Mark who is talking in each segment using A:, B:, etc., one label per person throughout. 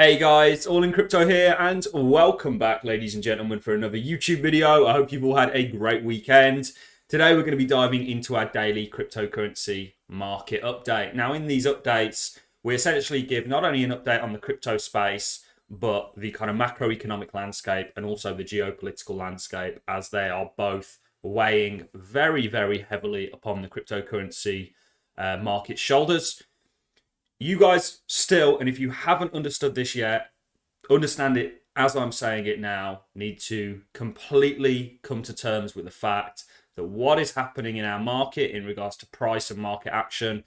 A: Hey guys, All in Crypto here, and welcome back, ladies and gentlemen, for another YouTube video. I hope you've all had a great weekend. Today we're going to be diving into our daily cryptocurrency market update. Now, in these updates, we essentially give not only an update on the crypto space, but the kind of macroeconomic landscape and also the geopolitical landscape, as they are both weighing very, very heavily upon the cryptocurrency market's shoulders. You guys still, and if you haven't understood this yet, understand it as I'm saying it now, need to completely come to terms with the fact that what is happening in our market in regards to price and market action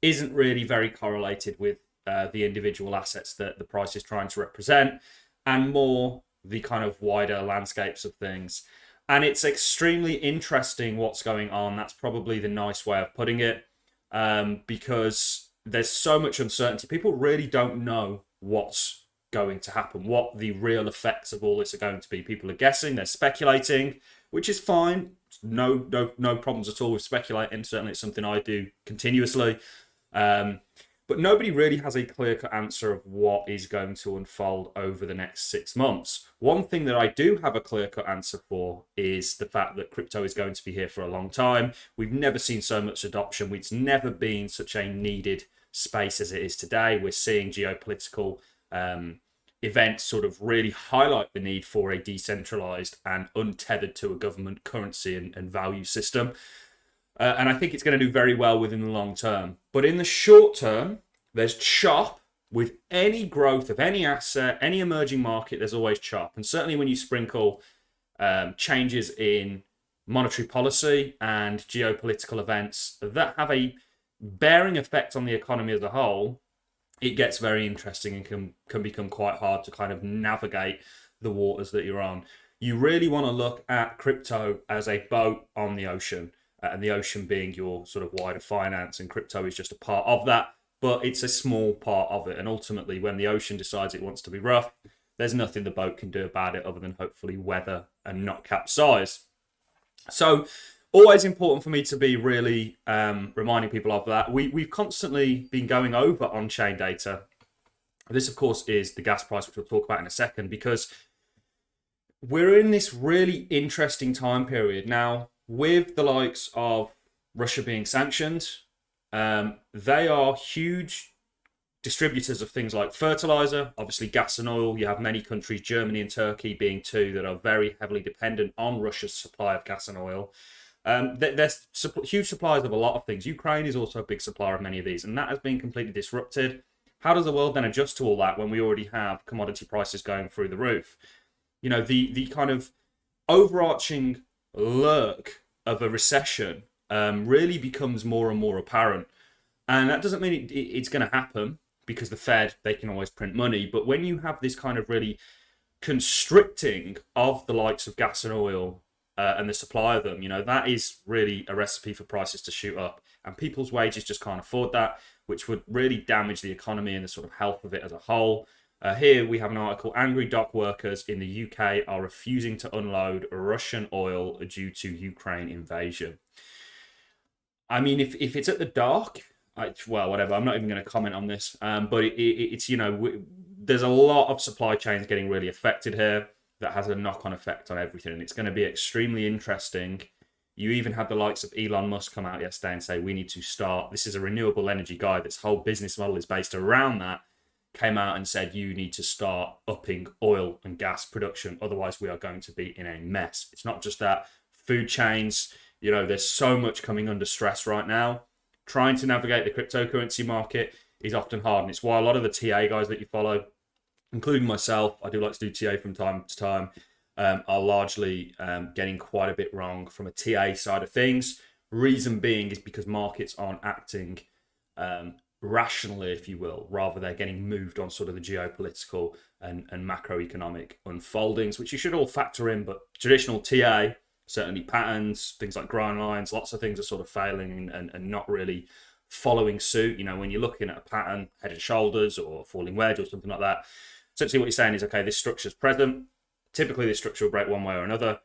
A: isn't really very correlated with the individual assets that the price is trying to represent, and more the kind of wider landscapes of things. And it's extremely interesting what's going on. That's probably the nice way of putting it, because there's so much uncertainty. People really don't know what's going to happen, what the real effects of all this are going to be. People are guessing, they're speculating, which is fine. No problems at all with speculating. Certainly it's something I do continuously. But nobody really has a clear-cut answer of what is going to unfold over the next 6 months. One thing that I do have a clear-cut answer for is the fact that crypto is going to be here for a long time. We've never seen so much adoption. It's never been such a needed space as it is today. We're seeing geopolitical events sort of really highlight the need for a decentralized and untethered to a government currency and value system. And I think it's going to do very well within the long term. But in the short term, there's chop. With any growth of any asset, any emerging market, there's always chop. And certainly when you sprinkle changes in monetary policy and geopolitical events that have a bearing effect on the economy as a whole, it gets very interesting and can become quite hard to kind of navigate the waters that you're on. You really want to look at crypto as a boat on the ocean, and the ocean being your sort of wider finance, and crypto is just a part of that, but it's a small part of it. And ultimately, when the ocean decides it wants to be rough, there's nothing the boat can do about it other than hopefully weather and not capsize. So always important for me to be really reminding people of that. We've constantly been going over on-chain data. This, of course, is the gas price, which we'll talk about in a second, because we're in this really interesting time period now with the likes of Russia being sanctioned. They are huge distributors of things like fertilizer, obviously gas and oil. You have many countries, Germany and Turkey being two, that are very heavily dependent on Russia's supply of gas and oil. They're huge suppliers of a lot of things. Ukraine is also a big supplier of many of these, and that has been completely disrupted. How does the world then adjust to all that when we already have commodity prices going through the roof? You know, the kind of overarching lurk of a recession really becomes more and more apparent. And that doesn't mean it's going to happen, because the Fed, they can always print money. But when you have this kind of really constricting of the likes of gas and oil, and the supply of them, you know, that is really a recipe for prices to shoot up. And people's wages just can't afford that, which would really damage the economy and the sort of health of it as a whole. Here we have an article: angry dock workers in the UK are refusing to unload Russian oil due to Ukraine invasion. I mean, if it's at the dock, well, whatever. I'm not even going to comment on this. But it's, you know, there's a lot of supply chains getting really affected here. That has a knock-on effect on everything, and it's going to be extremely interesting. You even had the likes of Elon Musk come out yesterday and say, we need to start, this is a renewable energy guy, this whole business model is based around that, came out and said, you need to start upping oil and gas production, otherwise we are going to be in a mess. It's not just that. Food chains, you know, there's so much coming under stress right now. Trying to navigate the cryptocurrency market is often hard, and it's why a lot of the TA guys that you follow, including myself, I do like to do TA from time to time, are largely getting quite a bit wrong from a TA side of things. Reason being is because markets aren't acting rationally, if you will. Rather, they're getting moved on sort of the geopolitical and macroeconomic unfoldings, which you should all factor in. But traditional TA, certainly patterns, things like grind lines, lots of things are sort of failing and not really following suit. You know, when you're looking at a pattern, head and shoulders or falling wedge or something like that, essentially what you're saying is, okay, this structure is present. Typically, this structure will break one way or another.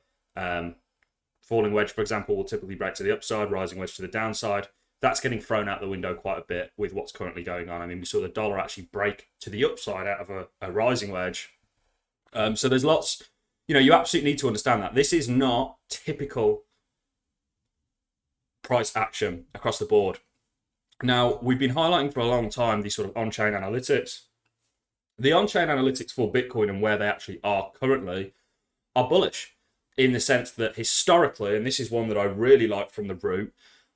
A: Falling wedge, for example, will typically break to the upside, rising wedge to the downside. That's getting thrown out the window quite a bit with what's currently going on. I mean, we saw the dollar actually break to the upside out of a rising wedge. So there's lots, you absolutely need to understand that this is not typical price action across the board. Now, we've been highlighting for a long time these sort of on-chain analytics. The on-chain analytics for Bitcoin and where they actually are currently are bullish in the sense that historically, and this is one that I really like from the root,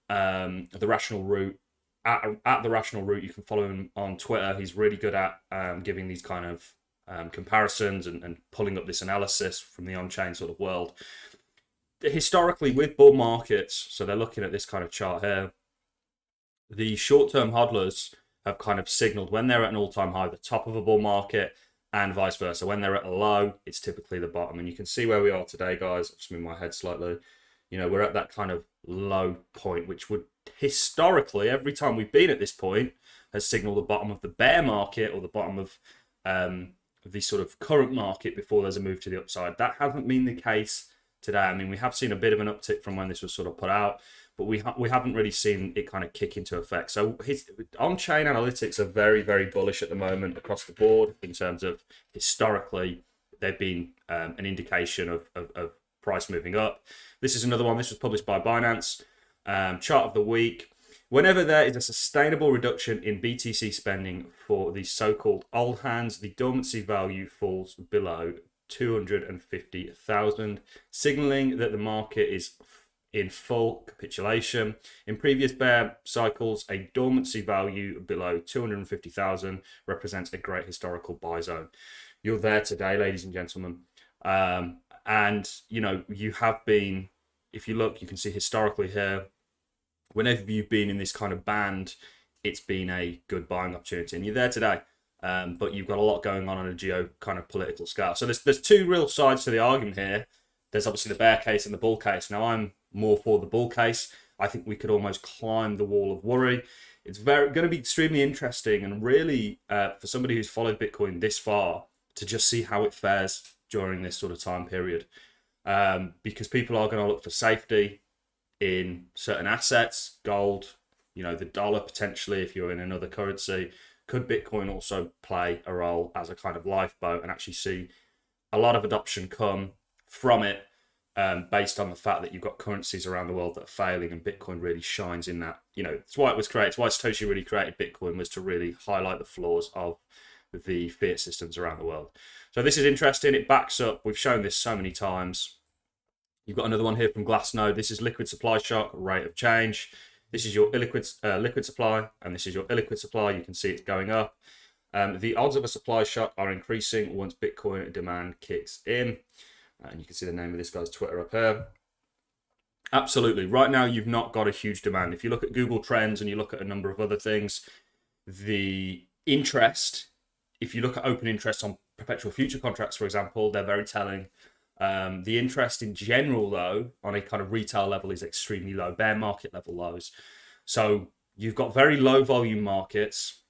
A: the rational root, at the rational root, you can follow him on Twitter. He's really good at giving these kind of comparisons and pulling up this analysis from the on-chain sort of world. Historically, with bull markets, so they're looking at this kind of chart here, the short-term hodlers have kind of signaled when they're at an all-time high, the top of a bull market, and vice versa. When they're at a low, it's typically the bottom. And you can see where we are today, guys. I'll just move my head slightly. We're at that kind of low point, which would historically, every time we've been at this point, has signaled the bottom of the bear market or the bottom of the sort of current market before there's a move to the upside. That hasn't been the case today. I mean, we have seen a bit of an uptick from when this was sort of put out, but we haven't really seen it kind of kick into effect. So on-chain analytics are very, very bullish at the moment across the board in terms of historically they've been an indication of price moving up. This is another one. This was published by Binance. Chart of the week. Whenever there is a sustainable reduction in BTC spending for the so-called old hands, the dormancy value falls below 250,000, signaling that the market is in full capitulation. In previous bear cycles, a dormancy value below 250,000 represents a great historical buy zone. You're there today, ladies and gentlemen. And, you have been, if you look, you can see historically here, whenever you've been in this kind of band, it's been a good buying opportunity. And you're there today. But you've got a lot going on a geo kind of political scale. So there's two real sides to the argument here. There's obviously the bear case and the bull case. Now, I'm more for the bull case. I think we could almost climb the wall of worry. It's going to be extremely interesting and really for somebody who's followed Bitcoin this far to just see how it fares during this sort of time period. Because people are going to look for safety in certain assets, gold, the dollar potentially if you're in another currency. Could Bitcoin also play a role as a kind of lifeboat and actually see a lot of adoption come from it based on the fact that you've got currencies around the world that are failing and Bitcoin really shines in that. It's why it was created. It's why Satoshi really created Bitcoin, was to really highlight the flaws of the fiat systems around the world. So this is interesting. It backs up. We've shown this so many times. You've got another one here from Glassnode. This is liquid supply shock, rate of change. This is your illiquid liquid supply, and this is your illiquid supply. You can see it's going up. The odds of a supply shock are increasing once Bitcoin demand kicks in. And you can see the name of this guy's Twitter up here. Absolutely. Right now, you've not got a huge demand. If you look at Google Trends and you look at a number of other things, the interest, if you look at open interest on perpetual future contracts, for example, they're very telling. The interest in general, though, on a kind of retail level is extremely low, bear market level lows. So you've got very low volume markets,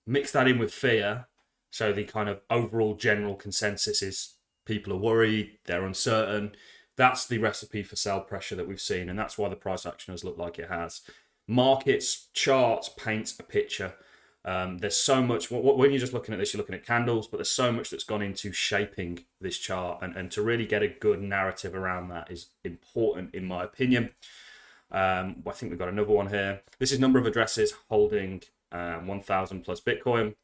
A: mix that in with fear. So the kind of overall general consensus is people are worried, they're uncertain. That's the recipe for sell pressure that we've seen. And that's why the price action has looked like it has. Markets, charts paint a picture. There's so much, when you're just looking at this, you're looking at candles, but there's so much that's gone into shaping this chart. And to really get a good narrative around that is important, in my opinion. I think we've got another one here. This is number of addresses holding 1,000 plus Bitcoin.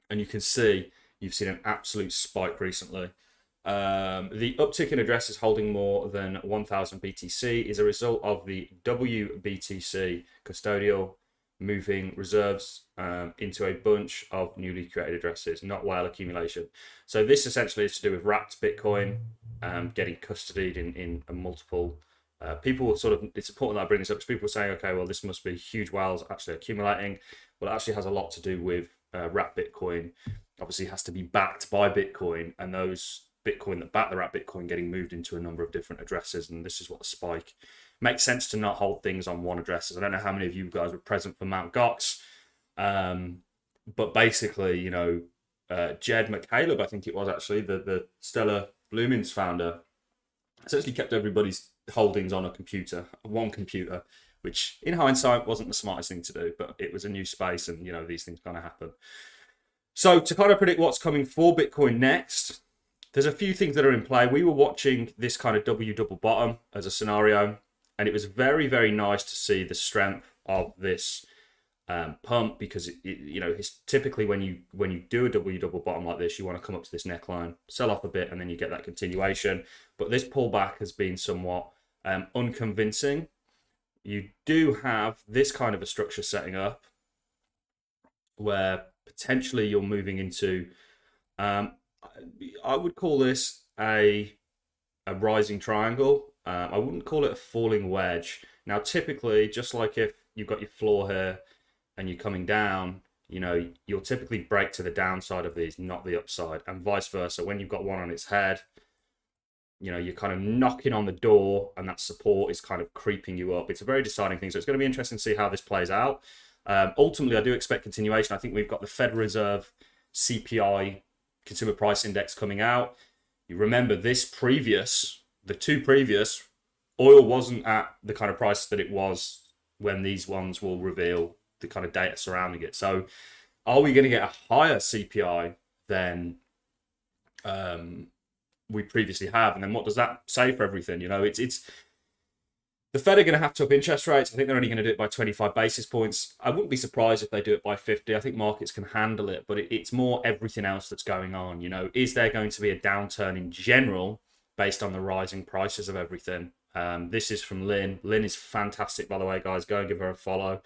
A: And you can see, you've seen an absolute spike recently. The uptick in addresses holding more than 1,000 BTC is a result of the WBTC custodial moving reserves into a bunch of newly created addresses, not whale accumulation. So this essentially is to do with wrapped Bitcoin getting custodied in a multiple. People sort of, it's important that I bring this up because people are saying, okay, well, this must be huge whales actually accumulating. Well, it actually has a lot to do with wrapped Bitcoin. Obviously has to be backed by Bitcoin, and those Bitcoin that back the wrapped Bitcoin getting moved into a number of different addresses. And this is what the spike makes sense to not hold things on one address. I don't know how many of you guys were present for Mt. Gox, but basically, Jed McCaleb, I think it was actually, the Stellar Lumens founder, essentially kept everybody's holdings on a computer, one computer, which in hindsight wasn't the smartest thing to do, but it was a new space and, these things kind of happen. So to kind of predict what's coming for Bitcoin next, there's a few things that are in play. We were watching this kind of W double bottom as a scenario, and it was very, very nice to see the strength of this pump, because it's typically when you do a W double bottom like this, you want to come up to this neckline, sell off a bit, and then you get that continuation. But this pullback has been somewhat unconvincing. You do have this kind of a structure setting up where potentially you're moving into, I would call this a rising triangle. I wouldn't call it a falling wedge. Now, typically, just like if you've got your floor here and you're coming down, you'll typically break to the downside of these, not the upside, and vice versa. When you've got one on its head, you're kind of knocking on the door, and that support is kind of creeping you up. It's a very deciding thing. So it's going to be interesting to see how this plays out. Ultimately, I do expect continuation. I think we've got the Federal Reserve CPI, Consumer Price Index, coming out. You remember the two previous, oil wasn't at the kind of price that it was when these ones will reveal the kind of data surrounding it. So are we going to get a higher CPI than we previously have? And then what does that say for everything? It's the Fed are going to have to up interest rates. I think they're only going to do it by 25 basis points. I wouldn't be surprised if they do it by 50. I think markets can handle it, but it's more everything else that's going on. Is there going to be a downturn in general based on the rising prices of everything? This is from Lynn. Lynn is fantastic, by the way, guys. Go and give her a follow.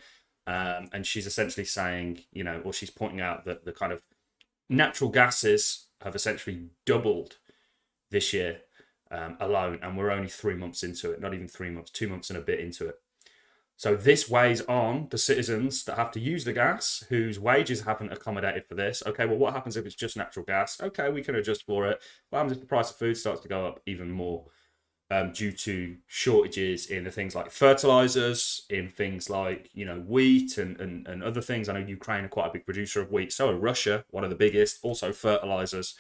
A: And she's essentially saying, or she's pointing out that the kind of natural gases have essentially doubled this year alone, and we're only 3 months into it. Not even 3 months, 2 months and a bit into it. So this weighs on the citizens that have to use the gas, whose wages haven't accommodated for this. Okay, well, what happens if it's just natural gas? Okay, we can adjust for it. What happens if the price of food starts to go up even more? Due to shortages in the things like fertilizers, in things like wheat and other things. I know Ukraine are quite a big producer of wheat. So are Russia, one of the biggest. Also fertilizers.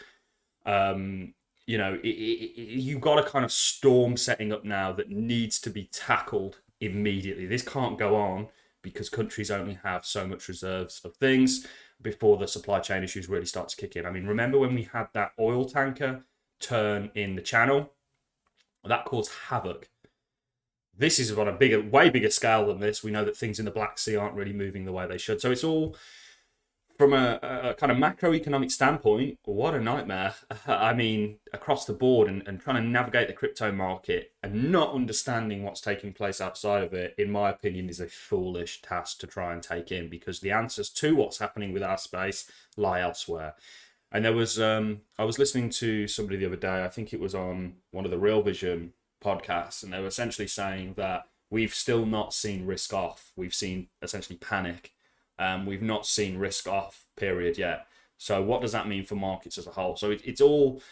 A: You've got a kind of storm setting up now that needs to be tackled immediately. This can't go on because countries only have so much reserves of things before the supply chain issues really start to kick in. I mean, remember when we had that oil tanker turn in the channel? That caused havoc. This is on a way bigger scale than this. We know that things in the Black Sea aren't really moving the way they should. So it's all, from a kind of macroeconomic standpoint, what a nightmare. I mean, across the board, and trying to navigate the crypto market and not understanding what's taking place outside of it, in my opinion, is a foolish task to try and take in, because the answers to what's happening with our space lie elsewhere. And there was, I was listening to somebody the other day, I think it was on one of the Real Vision podcasts, and they were essentially saying that we've still not seen risk off. We've seen essentially panic. We've not seen risk off period yet. So what does that mean for markets as a whole? So it's all,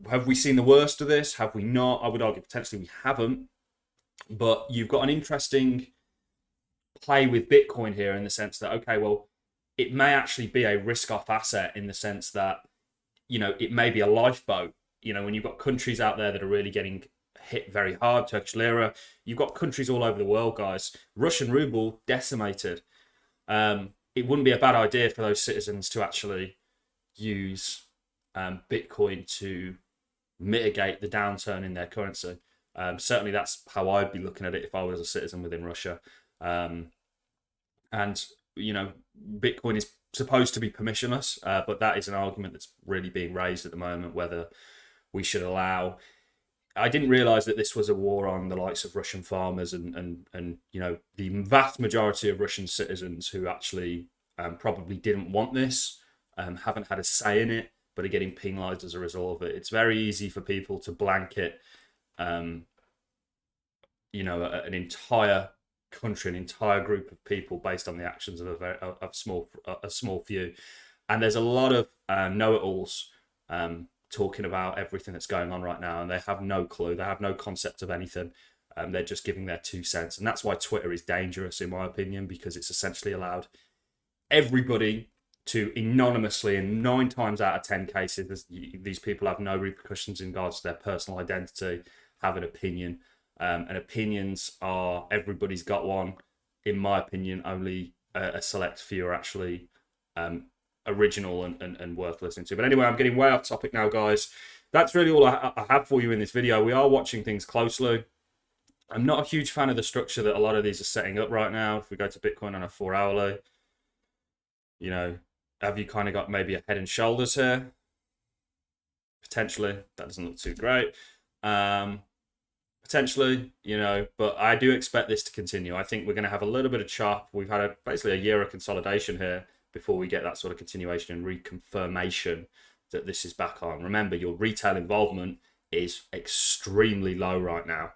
A: have we seen the worst of this? Have we not? I would argue potentially we haven't. But you've got an interesting play with Bitcoin here, in the sense that, okay, well, it may actually be a risk-off asset, in the sense that, it may be a lifeboat. When you've got countries out there that are really getting hit very hard, Turkish lira, you've got countries all over the world, guys. Russian ruble decimated. It wouldn't be a bad idea for those citizens to actually use Bitcoin to mitigate the downturn in their currency. Certainly that's how I'd be looking at it if I was a citizen within Russia. And Bitcoin is supposed to be permissionless, but that is an argument that's really being raised at the moment, whether we should allow. I didn't realize that this was a war on the likes of Russian farmers and the vast majority of Russian citizens who actually probably didn't want this, haven't had a say in it, but are getting penalized as a result of it. It's very easy for people to blanket, an entire country, an entire group of people based on the actions of a small few. And there's a lot of know-it-alls talking about everything that's going on right now, and they have no clue. They have no concept of anything. They're just giving their 2 cents. And that's why Twitter is dangerous, in my opinion, because it's essentially allowed everybody to anonymously, and 9 times out of 10 cases, these people have no repercussions in regards to their personal identity, have an opinion. And opinions are, everybody's got one. In my opinion, only a select few are actually original and worth listening to. But anyway, I'm getting way off topic now, guys. That's really all I have for you in this video. We are watching things closely. I'm not a huge fan of the structure that a lot of these are setting up right now. If we go to Bitcoin on a 4-hourly, you know, have you kind of got maybe a head and shoulders here? Potentially. That doesn't look too great. Potentially, you know, but I do expect this to continue. I think we're going to have a little bit of chop. We've had basically a year of consolidation here before we get that sort of continuation and reconfirmation that this is back on. Remember, your retail involvement is extremely low right now.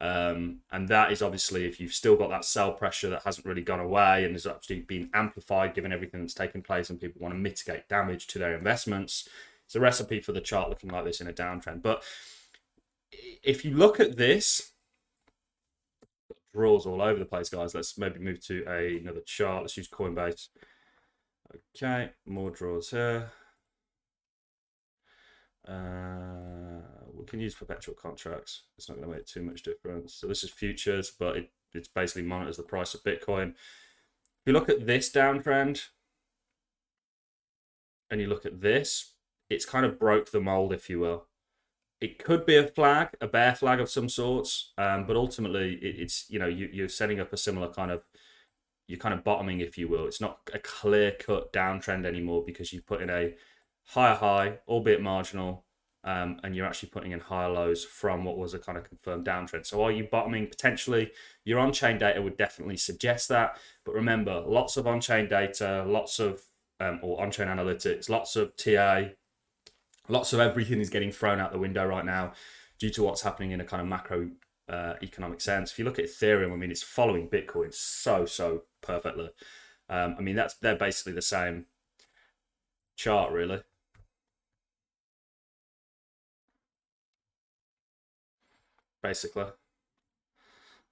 A: And that is obviously, if you've still got that sell pressure that hasn't really gone away and has actually been amplified given everything that's taken place and people want to mitigate damage to their investments, it's a recipe for the chart looking like this in a downtrend. But if you look at this, draws all over the place, guys. Let's maybe move to another chart. Let's use Coinbase. Okay, more draws here. We can use perpetual contracts. It's not going to make too much difference. So this is futures, but it's basically monitors the price of Bitcoin. If you look at this downtrend and you look at this, it's kind of broke the mold, if you will. It could be a flag, a bear flag of some sorts, but ultimately it's, you know, you're setting up a similar kind of, you're kind of bottoming, if you will. It's not a clear-cut downtrend anymore because you put in a higher high, albeit marginal, and you're actually putting in higher lows from what was a kind of confirmed downtrend. So are you bottoming? Potentially. Your on-chain data would definitely suggest that. But remember, lots of on-chain data, lots of, or on-chain analytics, lots of TA, lots of everything is getting thrown out the window right now due to what's happening in a kind of macro economic sense. If you look at Ethereum, I mean, it's following Bitcoin so perfectly. I mean, they're basically the same chart, really. Basically.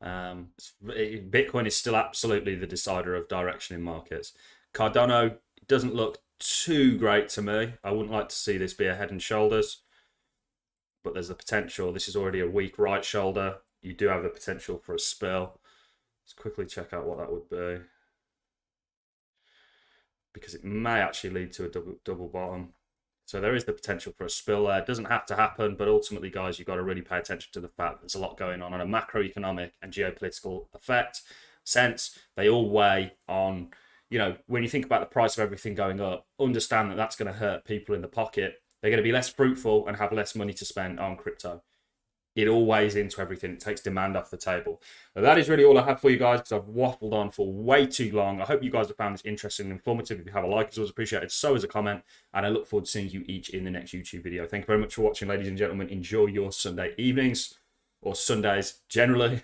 A: Bitcoin is still absolutely the decider of direction in markets. Cardano doesn't look too great to me. I wouldn't like to see this be a head and shoulders, but there's the potential. This is already a weak right shoulder. You do have the potential for a spill. Let's quickly check out what that would be, because it may actually lead to a double bottom. So there is the potential for a spill there. It doesn't have to happen, but ultimately, guys, you've got to really pay attention to the fact that there's a lot going on a macroeconomic and geopolitical sense. They all weigh on, you know, when you think about the price of everything going up, understand that that's going to hurt people in the pocket. They're going to be less fruitful and have less money to spend on crypto. It all weighs into everything. It takes demand off the table. Now, that is really all I have for you guys, because I've waffled on for way too long. I hope you guys have found this interesting and informative. If you have a like, it's always appreciated. So is a comment. And I look forward to seeing you each in the next YouTube video. Thank you very much for watching, ladies and gentlemen. Enjoy your Sunday evenings, or Sundays generally.